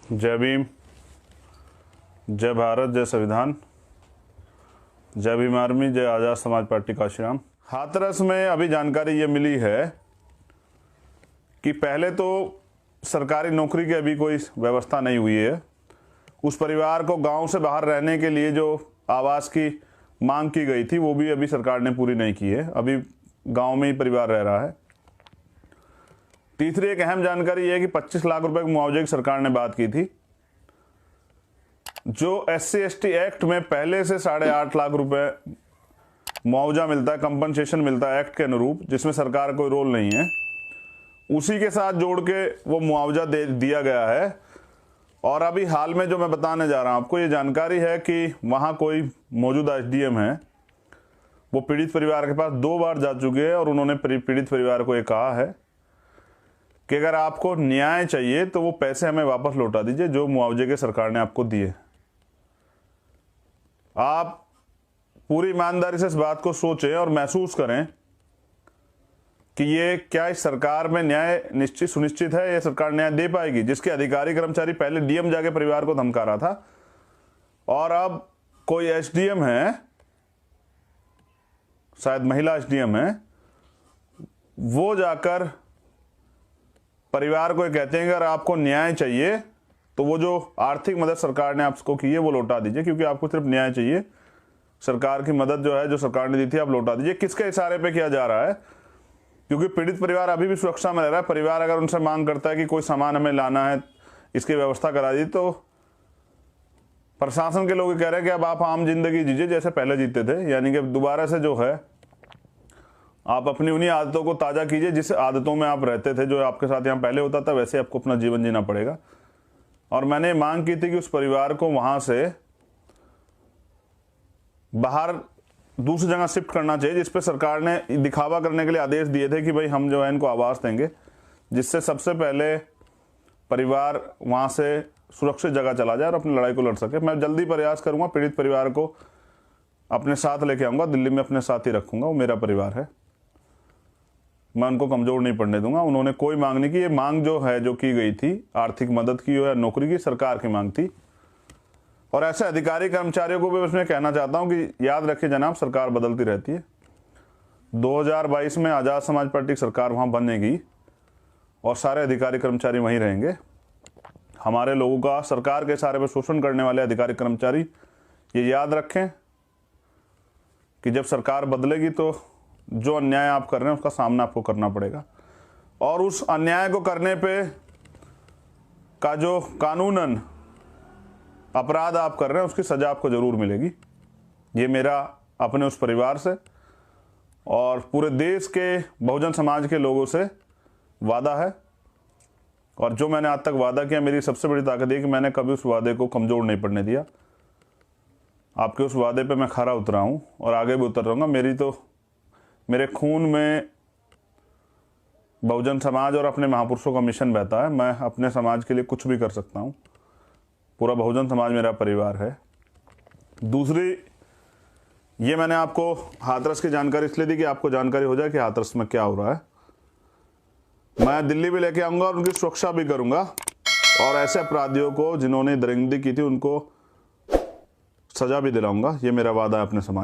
जय भीम, जय भारत, जय संविधान, जय भीम आर्मी, जय आज़ाद समाज पार्टी काशीराम। हाथरस में अभी जानकारी ये मिली है कि पहले तो सरकारी नौकरी की अभी कोई व्यवस्था नहीं हुई है। उस परिवार को गांव से बाहर रहने के लिए जो आवास की मांग की गई थी वो भी अभी सरकार ने पूरी नहीं की है। अभी गांव में ही परिवार रह रहा है। तीसरी एक अहम जानकारी यह है कि 25 लाख रुपए के मुआवजे की सरकार ने बात की थी। जो SC/ST एक्ट में पहले से 8.5 लाख रुपए मुआवजा मिलता है, कंपनसेशन मिलता है एक्ट के अनुरूप, जिसमें सरकार कोई रोल नहीं है, उसी के साथ जोड़ के वो मुआवजा दे दिया गया है। और अभी हाल में जो मैं बताने जा रहा हूं आपको, ये जानकारी है कि वहां कोई मौजूदा SDM है, वो पीड़ित परिवार के पास 2 बार जा चुके हैं और उन्होंने पीड़ित परिवार को ये कहा है कि अगर आपको न्याय चाहिए तो वो पैसे हमें वापस लौटा दीजिए जो मुआवजे के सरकार ने आपको दिए। आप पूरी ईमानदारी से इस बात को सोचें और महसूस करें कि ये क्या इस सरकार में न्याय सुनिश्चित है, ये सरकार न्याय दे पाएगी? जिसके अधिकारी कर्मचारी पहले DM जाके परिवार को धमका रहा था और अब कोई SDM है, शायद महिला SDM है, वो जाकर परिवार को कहते हैं अगर आपको न्याय चाहिए तो वो जो आर्थिक मदद सरकार ने आपको की है वो लौटा दीजिए, क्योंकि आपको सिर्फ न्याय चाहिए। सरकार की मदद जो है, जो सरकार ने दी थी, आप लौटा दीजिए। किसके इशारे पे किया जा रहा है? क्योंकि पीड़ित परिवार अभी भी सुरक्षा में रह रहा है। परिवार अगर उनसे मांग करता है कि कोई सामान हमें लाना है, इसकी व्यवस्था करा दी, तो प्रशासन के लोग कह रहे हैं कि अब आप आम जिंदगी जीजिए जैसे पहले जीते थे, यानी कि दोबारा से जो है आप अपनी उन्हीं आदतों को ताज़ा कीजिए जिस आदतों में आप रहते थे, जो आपके साथ यहाँ पहले होता था, वैसे आपको अपना जीवन जीना पड़ेगा। और मैंने मांग की थी कि उस परिवार को वहाँ से बाहर दूसरी जगह शिफ्ट करना चाहिए, जिस पे सरकार ने दिखावा करने के लिए आदेश दिए थे कि भाई हम जो है इनको आवास देंगे, जिससे सबसे पहले परिवार वहाँ से सुरक्षित जगह चला जाए और अपनी लड़ाई को लड़ सके। मैं जल्दी प्रयास करूँगा, पीड़ित परिवार को अपने साथ लेके आऊँगा, दिल्ली में अपने साथ ही रखूँगा। वो मेरा परिवार है, मैं उनको कमज़ोर नहीं पड़ने दूंगा। उन्होंने कोई मांग नहीं की। ये मांग जो है, जो की गई थी, आर्थिक मदद की हो या नौकरी की, सरकार की मांग थी। और ऐसे अधिकारी कर्मचारियों को भी उसमें कहना चाहता हूं कि याद रखिए जनाब, सरकार बदलती रहती है। 2022 में आज़ाद समाज पार्टी की सरकार वहां बनेगी और सारे अधिकारी कर्मचारी वहीं रहेंगे। हमारे लोगों का सरकार के इशारे पर शोषण करने वाले अधिकारी कर्मचारी ये याद रखें कि जब सरकार बदलेगी तो जो अन्याय आप कर रहे हैं उसका सामना आपको करना पड़ेगा, और उस अन्याय को करने पे का जो कानूनन अपराध आप कर रहे हैं उसकी सजा आपको जरूर मिलेगी। ये मेरा अपने उस परिवार से और पूरे देश के बहुजन समाज के लोगों से वादा है। और जो मैंने आज तक वादा किया, मेरी सबसे बड़ी ताकत है कि मैंने कभी उस वादे को कमज़ोर नहीं पड़ने दिया। आपके उस वादे पे मैं खरा उतरा हूँ और आगे भी उतर रहूँगा। मेरे खून में बहुजन समाज और अपने महापुरुषों का मिशन बहता है। मैं अपने समाज के लिए कुछ भी कर सकता हूँ। पूरा बहुजन समाज मेरा परिवार है। दूसरी, ये मैंने आपको हाथरस की जानकारी इसलिए दी कि आपको जानकारी हो जाए कि हाथरस में क्या हो रहा है। मैं दिल्ली भी लेके आऊँगा और उनकी सुरक्षा भी करूँगा, और ऐसे अपराधियों को जिन्होंने दरिंदगी की थी उनको सजा भी दिलाऊँगा। ये मेरा वादा है अपने समाज।